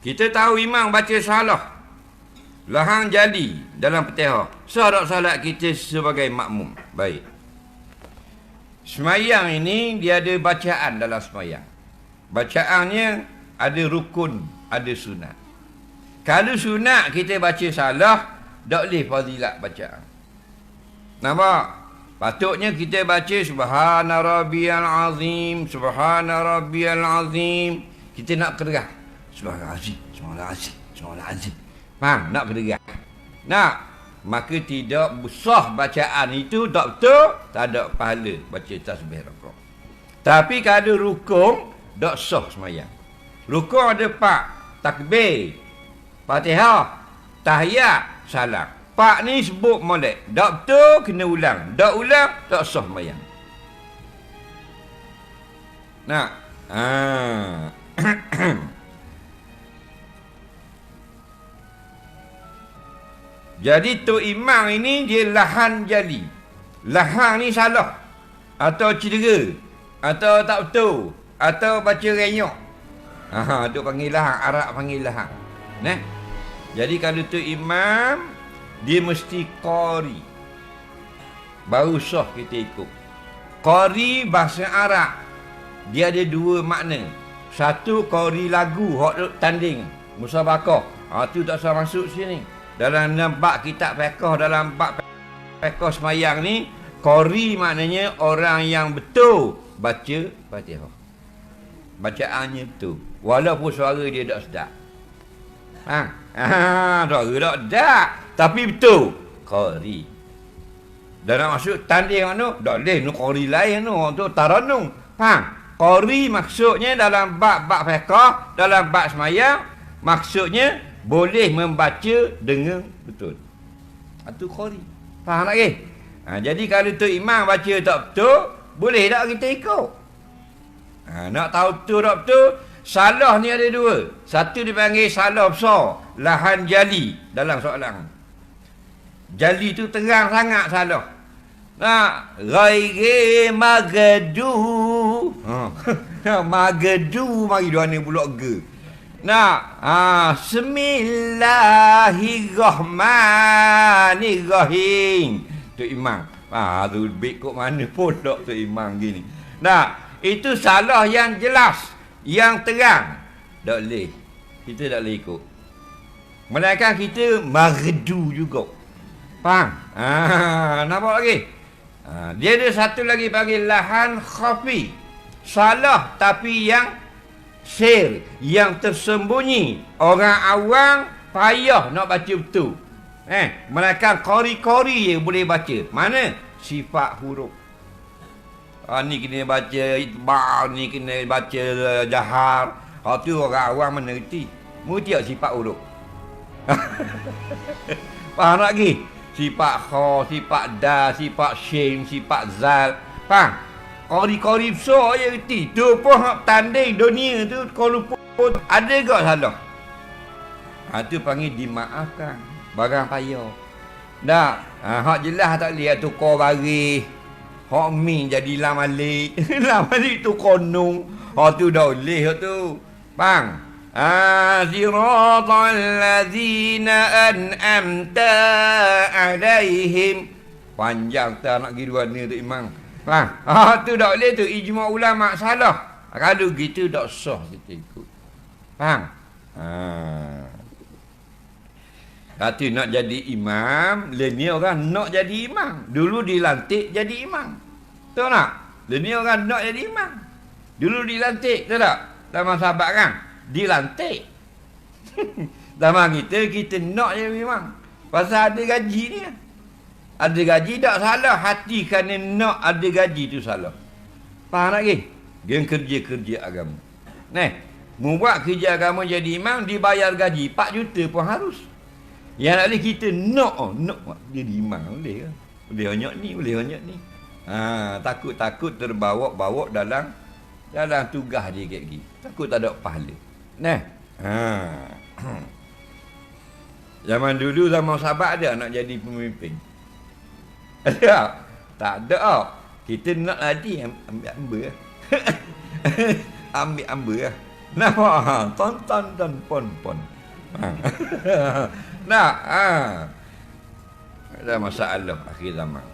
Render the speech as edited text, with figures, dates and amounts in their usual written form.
Kita tahu imam baca salah, lahang jali dalam Fatihah. Sah tak salat kita sebagai makmum? Baik. Semayang ini dia ada bacaan dalam semayang. Bacaannya ada rukun, ada sunat. Kalau sunat kita baca salah, tak boleh fadilat bacaan. Nampak? Patutnya kita baca Subhana Rabbiyal Azim, Subhana Rabbiyal Azim. Kita nak kerah. Subhanallah azim, subhanallah azim, subhanallah azim. Faham? Nak kerah. Nak. Maka tidak sah bacaan itu, tak betul, tak ada pahala baca tasbih rukuk. Tapi kalau rukun, tak sah semayang. Rukun ada 4. Takbir, Fatihah, tahiyat, salam. 4 ni sebut molek. Tak betul, kena ulang. Tak ulang, tak sah semayang. Nak? Jadi tu imam ini dia lahan jali. Lahan ni salah, atau cedera, atau tak betul, atau baca renyok. Tu panggil lahan. Arab panggil lahan. Nah. Jadi kalau tu imam, dia mesti qari. Baru sah kita ikut. Qari bahasa Arab, dia ada 2 makna. Satu qari lagu, hak tanding musabaqah. Tu tak usah masuk sini. Dalam bab kitab fiqh, dalam bab fiqh semayang ni, qari maknanya orang yang betul baca Fatihah. Bacaannya betul, walaupun suara dia tak sedap. Suara tak, tapi betul. Qari. Dalam maksud tanding mana? Tak boleh nu qari lain tu, tu taranung. Qari maksudnya dalam bab-bab fiqh, dalam bab semayang, maksudnya boleh membaca dengan betul. Itu qari. Faham lagi? Jadi kalau tu imam baca tak betul, boleh tak kita ikut? Nak tahu betul tak betul, salah ni ada 2. Satu dipanggil salah besar, lahan jali dalam soalan. Jali tu terang sangat salah. Ghairi magadu. Magadu mari dua ni pula ge. Bismillahirrahmanirrahim. Tu imam. Tu lebih kok mana pun tak tu imam gini. Itu salah yang jelas, yang terang. Tak boleh. Kita tak boleh ikut. Melainkan kita maghdu juga. Faham? Nampak lagi? Dia ada satu lagi panggil lahan khafi. Salah tapi yang sir, yang tersembunyi. Orang awam payah nak baca betul. Melainkan qari-qari je boleh baca. Mana? Sifat huruf. Ni kena baca itba', ni kena baca jahar. Tu orang awam mana reti. Merti tak sifat huruf? Faham lagi? Sifat kha, sifat da, sifat shin, sifat zal. Faham? Qari-qari besar je reti. Tu pun tanding dunia tu kalau pun ada ke salah. Tu panggil dimaafkan. Barang payah. Hak jelas tak boleh tukar baris. Hak min jadi lam alik. Lam alik tu konung. Tu dah boleh tu. Bang. Siratal ladzina an'amta alaihim. Panjang tak nak pergi dua ni tu imam. Bang. Tu dah boleh tu. Ijma' ulama' salah. Kalau gitu tak sah kita ikut. Bang. Kata nak jadi imam, ni orang nak jadi imam. Dulu dilantik jadi imam. Tahu tak? Ni orang nak jadi imam. Dulu dilantik, tahu tak? Zaman sahabat kan? Dilantik. Zaman kita nak jadi imam. Pasal ada gaji ni. Ada gaji tak salah. Hati kerana nak ada gaji tu salah. Faham lagi? Geng kerja-kerja agama. Membuat kerja agama jadi imam, dibayar gaji 4 juta pun harus. Yang nak boleh kita nak jadi imam. Boleh ke? Boleh banyak ni, boleh banyak ni. Takut-takut terbawa-bawa dalam tugas dia kayak gini. Takut tak ada pahala. Zaman dulu, zaman sahabat ada nak jadi pemimpin. Ada? Tak ada. Kita nak lagi ambil ambil lah. Nampak? Ha, tonton dan pon. Ha. Nak? Ha. Ada masalah akhir zaman.